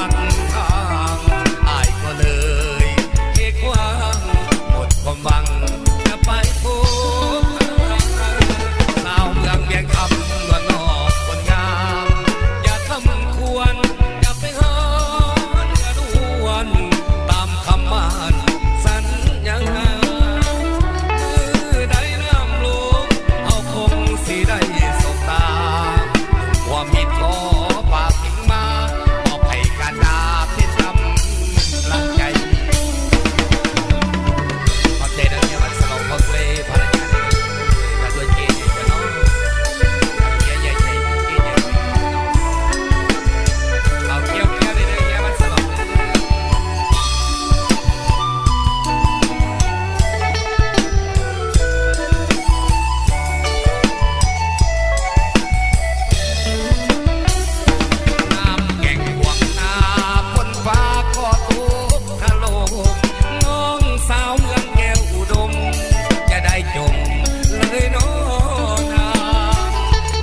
ตัดทางอายก็เลยเอกว่างหมดความหวังจะไปพบสาวเมืองเวียงคำล้วนนอกคนงามอย่าทำควรอย่าไปหาเนื้อล้วนตามคำมั่นสัญญาได้น้ำลงเอาคงสิได้สบตาว่ามีขอฝากทิ้งมาบอกให้การดาพิจำลังใจขอบใจนะเนี่ยวันสลองขอด้วยภรรยาและด้วยเกย์จะน้องเย้เย้เย้เย้เย้เอาเกี่ยวได้เลยเนี่ยวันสลองน้ำแก่งหวังนาบนฟ้าก็ทุกทะโลมน้องสาวเมืองแก้วอุดมจะได้จมเลยน้องนาง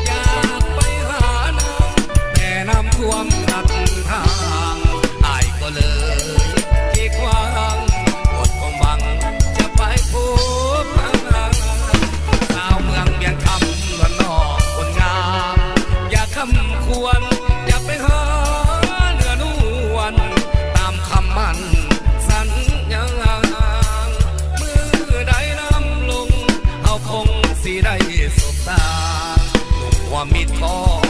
อยากไปหานางแต่น้ำท่วมตัดทางอายก็เลยที่กว้างหมดความหวังจะไปพบนางสาวเมืองเวียงคำล้วนนอกคนงามอย่าคำควรอย่าไปหาเนื้อนวลตามคำมั่นสัญญามือใดน้ำลงเอาคงสิได้สบตาหนุ่มว่ามิตรทอง